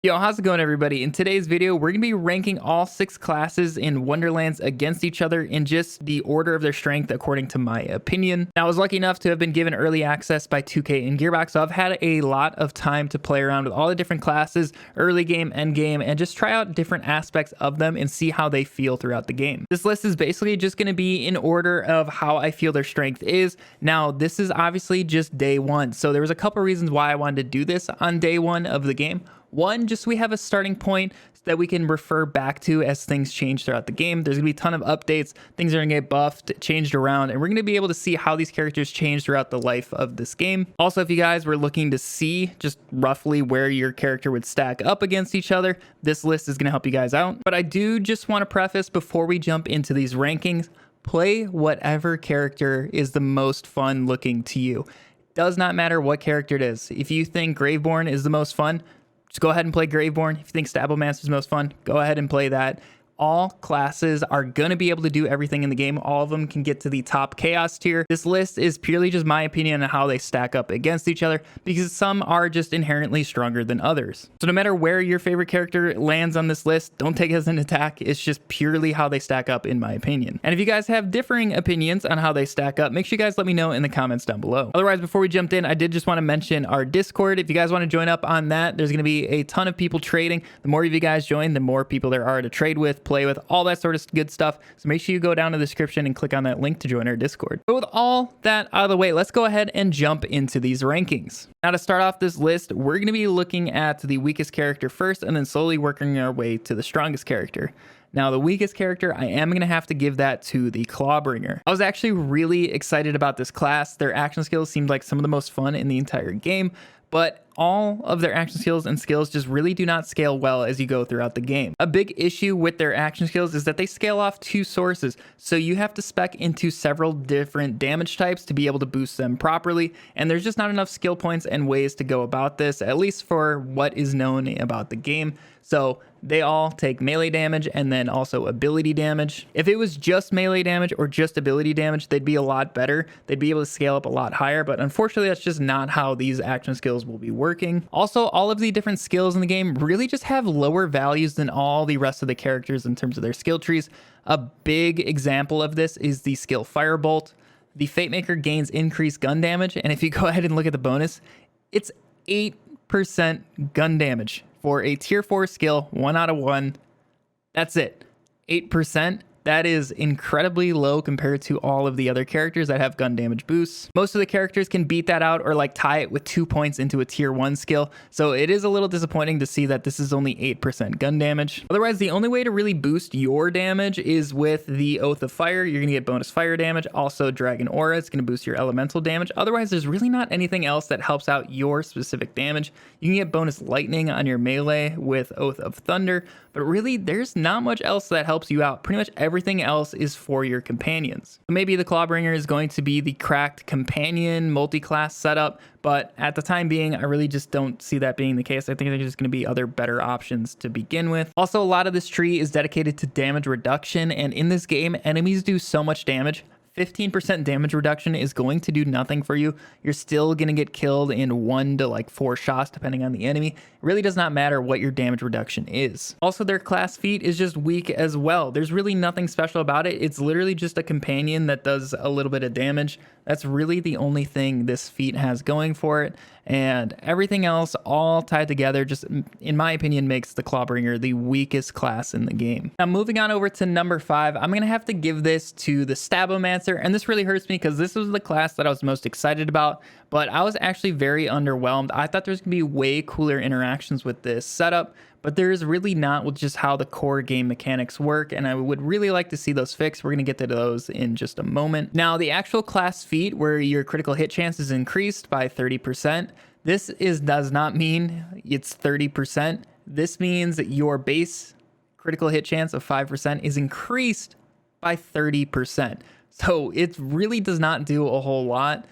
Yo, how's it going, everybody? In today's video, we're going to be ranking all 6 classes in Wonderlands against each other in just the order of their strength according to my opinion. Now, I was lucky enough to have been given early access by 2K and Gearbox, so I've had a lot of time to play around with all the different classes, early game, end game, and just try out different aspects of them and see how they feel throughout the game. This list is basically just going to be in order of how I feel their strength is. Now, this is obviously just day one, so there was a couple reasons why I wanted to do this on day one of the game. One, just so we have a starting point that we can refer back to as things change throughout the game. There's gonna be a ton of updates, things are gonna get buffed, changed around, and we're gonna be able to see how these characters change throughout the life of this game. Also, if you guys were looking to see just roughly where your character would stack up against each other, this list is gonna help you guys out. But I do just wanna preface before we jump into these rankings, play whatever character is the most fun looking to you. Does not matter what character it is. If you think Graveborn is the most fun, just go ahead and play Graveborn. If you think Stabbomancer is most fun, go ahead and play that. All classes are going to be able to do everything in the game. All of them can get to the top chaos tier. This list is purely just my opinion on how they stack up against each other because some are just inherently stronger than others. So no matter where your favorite character lands on this list, don't take it as an attack. It's just purely how they stack up in my opinion. And if you guys have differing opinions on how they stack up, make sure you guys let me know in the comments down below. Otherwise, before we jumped in, I did just want to mention our Discord. If you guys want to join up on that, there's going to be a ton of people trading. The more of you guys join, the more people there are to trade with, play with, all that sort of good stuff. So make sure you go down to the description and click on that link to join our Discord. But with all that out of the way, let's go ahead and jump into these rankings. Now, to start off this list, we're going to be looking at the weakest character first and then slowly working our way to the strongest character. Now, the weakest character, I am going to have to give that to the Clawbringer. I was actually really excited about this class. Their action skills seemed like some of the most fun in the entire game, but all of their action skills and skills just really do not scale well as you go throughout the game. A big issue with their action skills is that they scale off 2 sources, so you have to spec into several different damage types to be able to boost them properly, and there's just not enough skill points and ways to go about this, at least for what is known about the game. So they all take melee damage and then also ability damage. If it was just melee damage or just ability damage, they'd be a lot better. They'd be able to scale up a lot higher, but unfortunately, that's just not how these action skills will be working. Also, all of the different skills in the game really just have lower values than all the rest of the characters in terms of their skill trees. A big example of this is the skill Firebolt. The Fate Maker gains increased gun damage, and if you go ahead and look at the bonus, it's 8% gun damage. For a tier 4 skill, 1 out of 1, that's it. 8%. That is incredibly low compared to all of the other characters that have gun damage boosts. Most of the characters can beat that out or like tie it with 2 points into a tier 1 skill. So it is a little disappointing to see that this is only 8% gun damage. Otherwise, the only way to really boost your damage is with the Oath of Fire. You're going to get bonus fire damage. Also, Dragon Aura is going to boost your elemental damage. Otherwise, there's really not anything else that helps out your specific damage. You can get bonus lightning on your melee with Oath of Thunder, but really there's not much else that helps you out. Pretty much everything else is for your companions. So maybe the Clawbringer is going to be the cracked companion multi-class setup, but at the time being, I really just don't see that being the case. I think there's just going to be other better options to begin with. Also, a lot of this tree is dedicated to damage reduction, and in this game, enemies do so much damage. 15% damage reduction is going to do nothing for you. You're still going to get killed in 1 to 4 shots depending on the enemy. It really does not matter what your damage reduction is. Also, their class feat is just weak as well. There's really nothing special about it. It's literally just a companion that does a little bit of damage. That's really the only thing this feat has going for it. And everything else all tied together just, in my opinion, makes the Clawbringer the weakest class in the game. Now, moving on over to number 5, I'm going to have to give this to the Stabbomancer. And this really hurts me because this was the class that I was most excited about, but I was actually very underwhelmed. I thought there's going to be way cooler interactions with this setup, but there's really not with just how the core game mechanics work, and I would really like to see those fixed. We're going to get to those in just a moment. Now, the actual class feat where your critical hit chance is increased by 30%, this does not mean it's 30%. This means that your base critical hit chance of 5% is increased by 30%. So it really does not do a whole lot.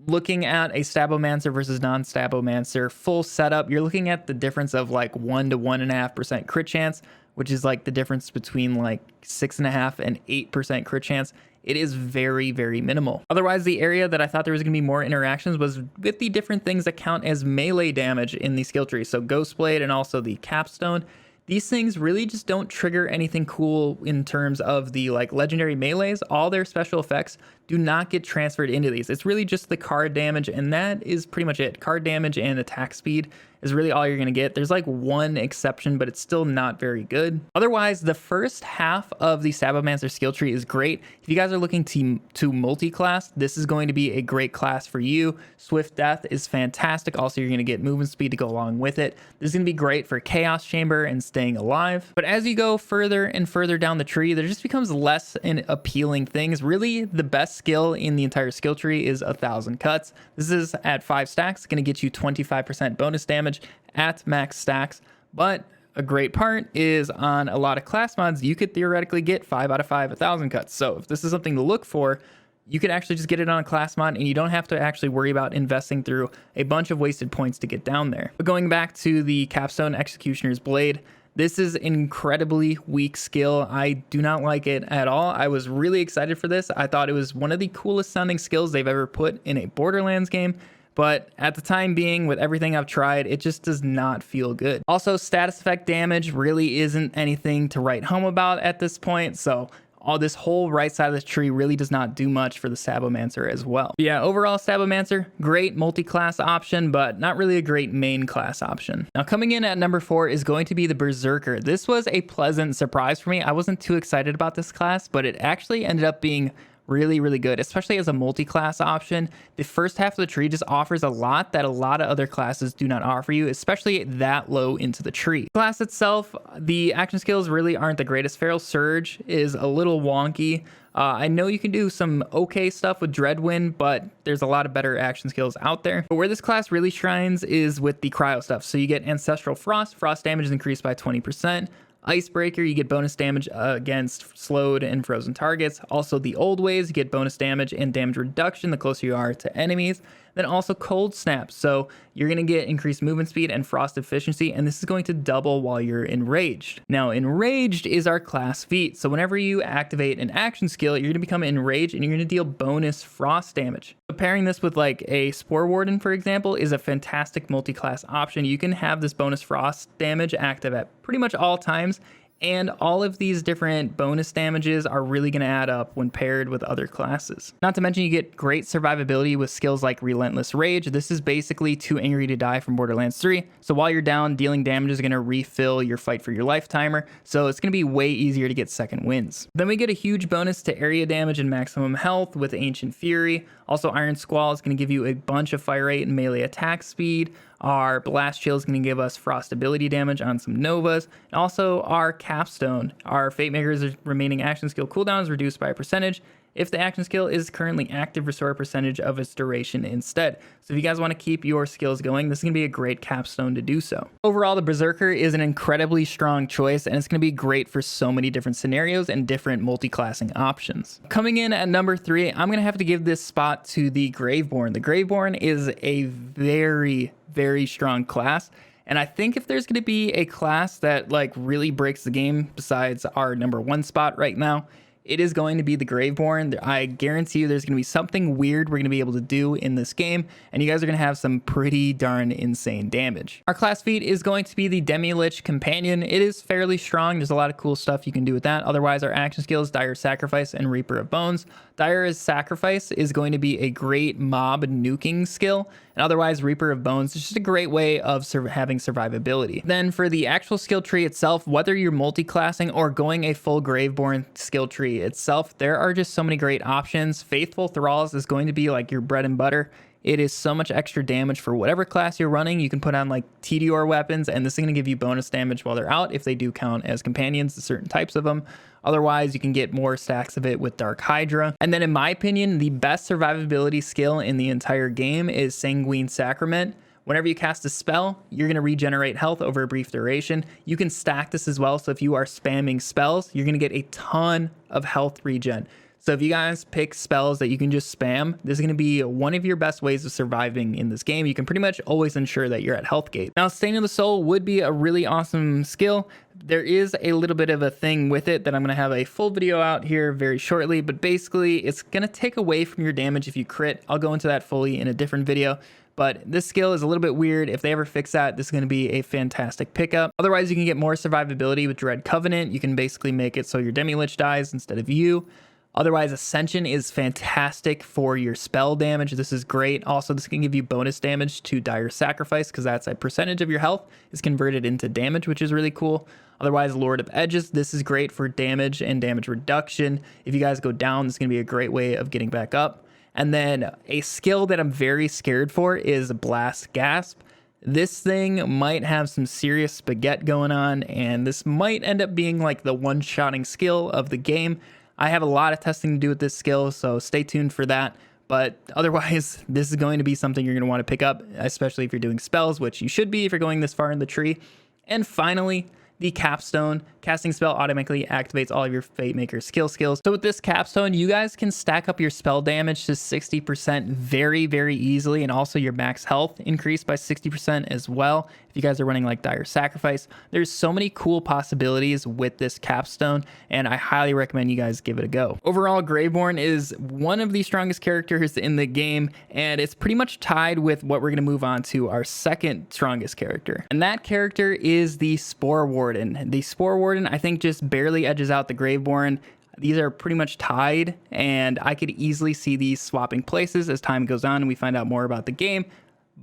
Looking at a Stabbomancer versus non-Stabbomancer full setup, you're looking at the difference of 1 to 1.5% crit chance, which is the difference between 6.5% and 8% crit chance. it is very, very minimal. Otherwise, the area that I thought there was going to be more interactions was with the different things that count as melee damage in the skill tree. So Ghost Blade and also the Capstone. These things really just don't trigger anything cool in terms of the like legendary melees. All their special effects do not get transferred into these. It's really just the card damage, and that is pretty much it. Card damage and attack speed is really all you're going to get. There's like one exception, but it's still not very good. Otherwise, the first half of the Sabomancer skill tree is great. If you guys are looking to multi-class, this is going to be a great class for you. Swift Death is fantastic. Also, you're going to get movement speed to go along with it. This is going to be great for Chaos Chamber and staying alive. But as you go further and further down the tree, there just becomes less and appealing things. Really, the best skill in the entire skill tree is 1,000 cuts. This is at 5 stacks, going to get you 25% bonus damage at max stacks. But a great part is on a lot of class mods, you could theoretically get 5 out of 5 1,000 cuts. So if this is something to look for, you can actually just get it on a class mod, and you don't have to actually worry about investing through a bunch of wasted points to get down there. But going back to the Capstone Executioner's Blade, this is an incredibly weak skill. I do not like it at all. I was really excited for this. I thought it was one of the coolest sounding skills they've ever put in a Borderlands game. But at the time being, with everything I've tried, it just does not feel good. Also, status effect damage really isn't anything to write home about at this point. So all this whole right side of the tree really does not do much for the Sabomancer as well. But yeah, overall Sabomancer, great multi-class option, but not really a great main class option. Now coming in at number 4 is going to be the Berserker. This was a pleasant surprise for me. I wasn't too excited about this class, but it actually ended up being really, really good, especially as a multi-class option. The first half of the tree just offers a lot that a lot of other classes do not offer you, especially that low into the tree. Class itself, the action skills really aren't the greatest. Feral Surge is a little wonky. I know you can do some okay stuff with Dreadwind, but there's a lot of better action skills out there. But where this class really shines is with the cryo stuff. So you get Ancestral Frost. Frost damage is increased by 20%. Icebreaker, you get bonus damage against slowed and frozen targets. Also, the Old Ways, you get bonus damage and damage reduction the closer you are to enemies. Then also Cold Snap, so you're going to get increased movement speed and frost efficiency, and this is going to double while you're enraged. Now, enraged is our class feat, so whenever you activate an action skill, you're going to become enraged and you're going to deal bonus frost damage. So pairing this with like a Spore Warden, for example, is a fantastic multi-class option. You can have this bonus frost damage active at pretty much all times, and all of these different bonus damages are really going to add up when paired with other classes. Not to mention you get great survivability with skills like Relentless Rage. This is basically Too Angry to Die from Borderlands 3. So while you're down, dealing damage is going to refill your Fight for Your Life timer. So it's going to be way easier to get second wins. Then we get a huge bonus to area damage and maximum health with Ancient Fury. Also, Iron Squall is going to give you a bunch of fire rate and melee attack speed. Our Blast Chill is going to give us frost ability damage on some Novas. And also our Capstone, our Fate Maker's remaining action skill cooldown is reduced by a percentage. If the action skill is currently active, restore a percentage of its duration instead. So if you guys want to keep your skills going, this is going to be a great capstone to do so. Overall, the Berserker is an incredibly strong choice, and it's going to be great for so many different scenarios and different multi-classing options. Coming in at number 3, I'm going to have to give this spot to the Graveborn. The Graveborn is a very, very strong class. And I think if there's going to be a class that like really breaks the game besides our number 1 spot right now, it is going to be the Graveborn. I guarantee you there's going to be something weird we're going to be able to do in this game, and you guys are going to have some pretty darn insane damage. Our class feat is going to be the Demi-Lich Companion. It is fairly strong. There's a lot of cool stuff you can do with that. Otherwise, our action skills, Dire Sacrifice and Reaper of Bones. Dire Sacrifice is going to be a great mob nuking skill, and otherwise Reaper of Bones is just a great way of having survivability. Then for the actual skill tree itself, whether you're multi-classing or going a full Graveborn skill tree itself, there are just so many great options. Faithful Thralls is going to be like your bread and butter. It is so much extra damage for whatever class you're running. You can put on like TDR weapons, and this is going to give you bonus damage while they're out if they do count as companions to certain types of them. Otherwise, you can get more stacks of it with Dark Hydra. And then in my opinion, the best survivability skill in the entire game is Sanguine Sacrament. Whenever you cast a spell, you're going to regenerate health over a brief duration. You can stack this as well, so if you are spamming spells, you're going to get a ton of health regen. So if you guys pick spells that you can just spam, this is going to be one of your best ways of surviving in this game. You can pretty much always ensure that you're at health gate. Now, Stain of the Soul would be a really awesome skill. There is a little bit of a thing with it that I'm going to have a full video out here very shortly, but basically it's going to take away from your damage if you crit. I'll go into that fully in a different video. But this skill is a little bit weird. If they ever fix that, this is going to be a fantastic pickup. Otherwise, you can get more survivability with Dread Covenant. You can basically make it so your Demi-Lich dies instead of you. Otherwise, Ascension is fantastic for your spell damage. This is great. Also, this can give you bonus damage to Dire Sacrifice because that's a percentage of your health is converted into damage, which is really cool. Otherwise, Lord of Edges, this is great for damage and damage reduction. If you guys go down, this is going to be a great way of getting back up. And then a skill that I'm very scared for is Blast Gasp. This thing might have some serious spaghetti going on, and this might end up being like the one-shotting skill of the game. I have a lot of testing to do with this skill, so stay tuned for that. But otherwise, this is going to be something you're going to want to pick up, especially if you're doing spells, which you should be if you're going this far in the tree. And finally, the Capstone. Casting spell automatically activates all of your Fate Maker skills. So with this Capstone, you guys can stack up your spell damage to 60% very, very easily, and also your max health increased by 60% as well. If you guys are running like Dire Sacrifice, there's so many cool possibilities with this Capstone, and I highly recommend you guys give it a go. Overall, Graveborn is one of the strongest characters in the game, and it's pretty much tied with what we're going to move on to our second strongest character. And that character is the Spore Warden. The Spore Warden, I think, just barely edges out the Graveborn. These are pretty much tied, and I could easily see these swapping places as time goes on and we find out more about the game.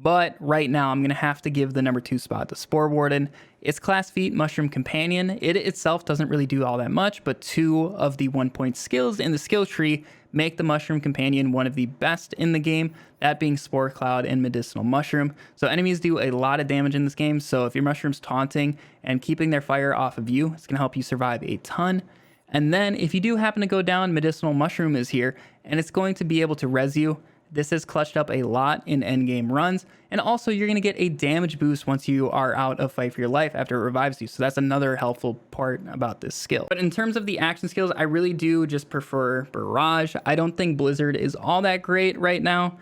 But right now, I'm going to have to give the number 2 spot to Spore Warden. Its class feat, Mushroom Companion. It itself doesn't really do all that much, but 2 of the 1-point skills in the skill tree make the Mushroom Companion one of the best in the game, that being Spore Cloud and Medicinal Mushroom. So enemies do a lot of damage in this game, so if your Mushroom's taunting and keeping their fire off of you, it's going to help you survive a ton. And then if you do happen to go down, Medicinal Mushroom is here, and it's going to be able to res you. This has clutched up a lot in endgame runs, and also you're going to get a damage boost once you are out of Fight for Your Life after it revives you, so that's another helpful part about this skill. But in terms of the action skills, I really do just prefer Barrage. I don't think Blizzard is all that great right now.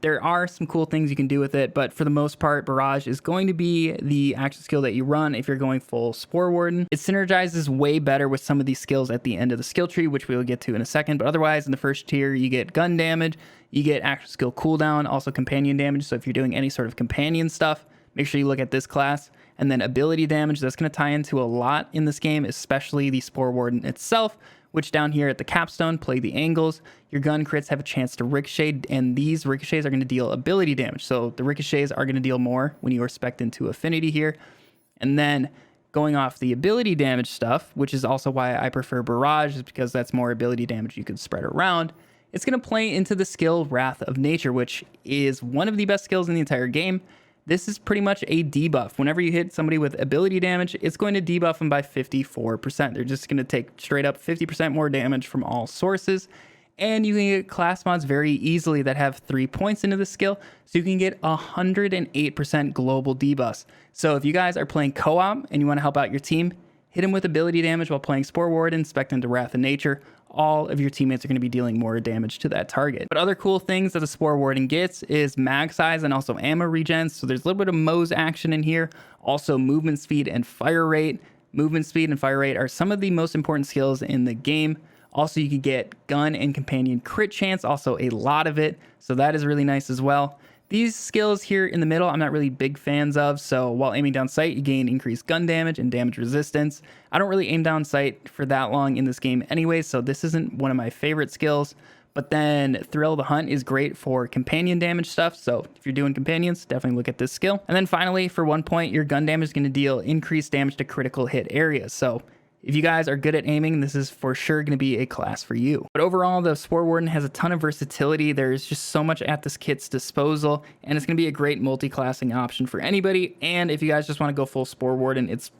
There are some cool things you can do with it, but for the most part, Barrage is going to be the action skill that you run if you're going full Spore Warden. It synergizes way better with some of these skills at the end of the skill tree, which we'll get to in a second, but otherwise in the first tier, you get gun damage, you get action skill cooldown, also companion damage, so if you're doing any sort of companion stuff, make sure you look at this class. And then ability damage, that's going to tie into a lot in this game, especially the Spore Warden itself, which down here at the Capstone, play the angles. Your gun crits have a chance to ricochet, and these ricochets are going to deal ability damage. So the ricochets are going to deal more when you are spec'd into affinity here. And then going off the ability damage stuff, which is also why I prefer Barrage, is because that's more ability damage you could spread around. It's going to play into the skill Wrath of Nature, which is one of the best skills in the entire game. This is pretty much a debuff. Whenever you hit somebody with ability damage, it's going to debuff them by 54%. They're just going to take straight up 50% more damage from all sources. And you can get class mods very easily that have 3 points into the skill. So you can get 108% global debuffs. So if you guys are playing co-op and you want to help out your team, hit them with ability damage while playing Spore Warden, spec into Wrath of Nature. All of your teammates are going to be dealing more damage to that target. But other cool things that the Spore Warden gets is mag size and also ammo regens. So there's a little bit of Mo's action in here. Also movement speed and fire rate. Movement speed and fire rate are some of the most important skills in the game. Also, you can get gun and companion crit chance, also a lot of it. So that is really nice as well. These skills here in the middle, I'm not really big fans of. So while aiming down sight, you gain increased gun damage and damage resistance. I don't really aim down sight for that long in this game anyway, so this isn't one of my favorite skills. But then Thrill the Hunt is great for companion damage stuff. So if you're doing companions, definitely look at this skill. And then finally, for 1 point, your gun damage is going to deal increased damage to critical hit areas. So if you guys are good at aiming, this is for sure going to be a class for you. But overall, the Spore Warden has a ton of versatility. There's just so much at this kit's disposal, and it's going to be a great multi-classing option for anybody. And if you guys just want to go full Spore Warden, it's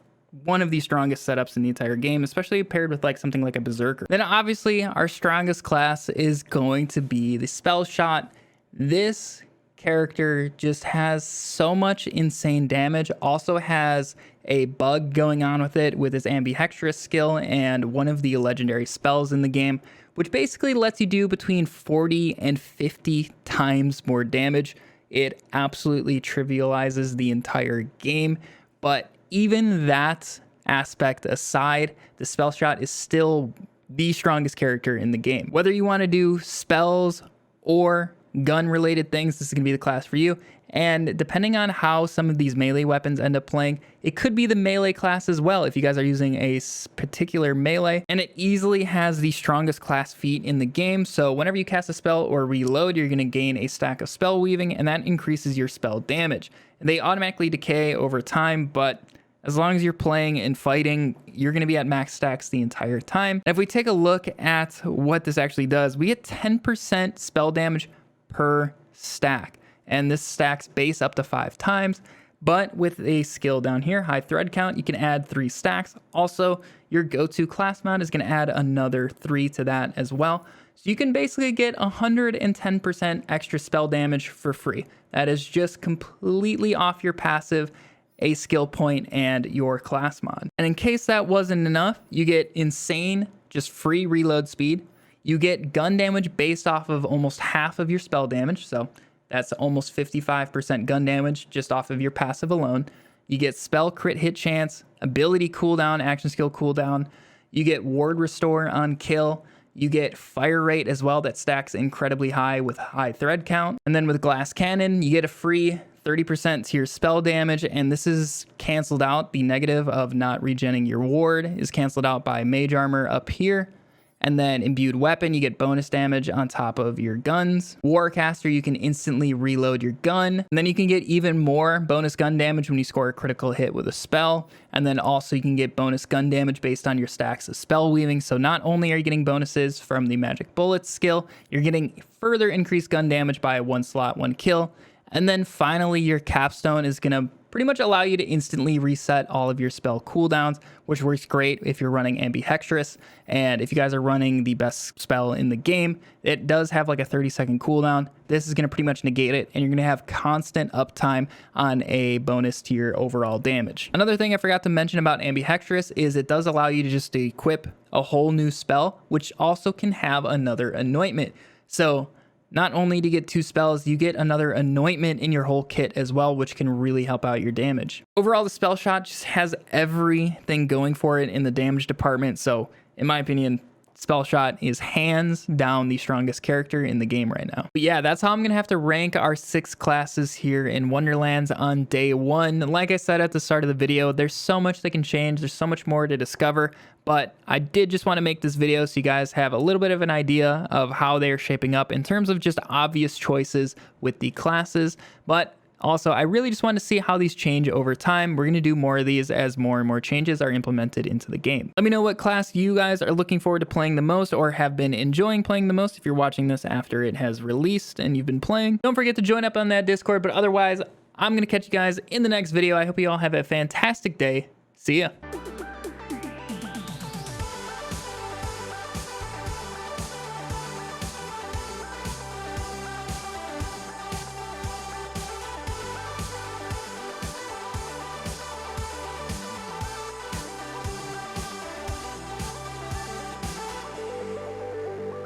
one of the strongest setups in the entire game, especially paired with like something like a Berserker. Then obviously our strongest class is going to be the Spellshot. This character just has so much insane damage, also has a bug going on with it with his ambidextrous skill and one of the legendary spells in the game, which basically lets you do between 40 and 50 times more damage. It absolutely trivializes the entire game, but even that aspect aside, the Spellshot is still the strongest character in the game. Whether you want to do spells or gun related things, this is going to be the class for you. And depending on how some of these melee weapons end up playing, it could be the melee class as well if you guys are using a particular melee. And it easily has the strongest class feat in the game, so whenever you cast a spell or reload, you're going to gain a stack of spell weaving, and that increases your spell damage. And they automatically decay over time, but as long as you're playing and fighting, you're going to be at max stacks the entire time. And if we take a look at what this actually does, we get 10% spell damage per stack. And this stacks base up to 5 times. But with a skill down here, high thread count, you can add 3 stacks. Also, your go-to class mod is going to add another 3 to that as well. So you can basically get 110% extra spell damage for free. That is just completely off your passive, a skill point, and your class mod. And in case that wasn't enough, you get insane, just free reload speed. You get gun damage based off of almost half of your spell damage. So that's almost 55% gun damage just off of your passive alone. You get spell crit hit chance, ability cooldown, action skill cooldown. You get ward restore on kill. You get fire rate as well that stacks incredibly high with high thread count. And then with glass cannon, you get a free 30% to your spell damage, and this is canceled out. The negative of not regenning your ward is canceled out by mage armor up here. And then imbued weapon, you get bonus damage on top of your guns. Warcaster, you can instantly reload your gun. And then you can get even more bonus gun damage when you score a critical hit with a spell. And then also you can get bonus gun damage based on your stacks of spell weaving. So not only are you getting bonuses from the magic bullets skill, you're getting further increased gun damage by 1 slot, 1 kill. And then finally, your capstone is going to pretty much allow you to instantly reset all of your spell cooldowns, which works great if you're running ambidextrous. And if you guys are running the best spell in the game, it does have like a 30-second cooldown. This is going to pretty much negate it, and you're going to have constant uptime on a bonus to your overall damage. Another thing I forgot to mention about ambidextrous is it does allow you to just equip a whole new spell, which also can have another anointment. So not only do you get 2 spells, you get another anointment in your whole kit as well, which can really help out your damage. Overall, the Spellshot just has everything going for it in the damage department. So in my opinion, Spellshot is hands down the strongest character in the game right now. But yeah, that's how I'm going to have to rank our 6 classes here in Wonderlands on day 1. Like I said at the start of the video, there's so much that can change. There's so much more to discover. But I did just want to make this video so you guys have a little bit of an idea of how they're shaping up in terms of just obvious choices with the classes. But also, I really just want to see how these change over time. We're going to do more of these as more and more changes are implemented into the game. Let me know what class you guys are looking forward to playing the most or have been enjoying playing the most if you're watching this after it has released and you've been playing. Don't forget to join up on that Discord, but otherwise, I'm going to catch you guys in the next video. I hope you all have a fantastic day. See ya.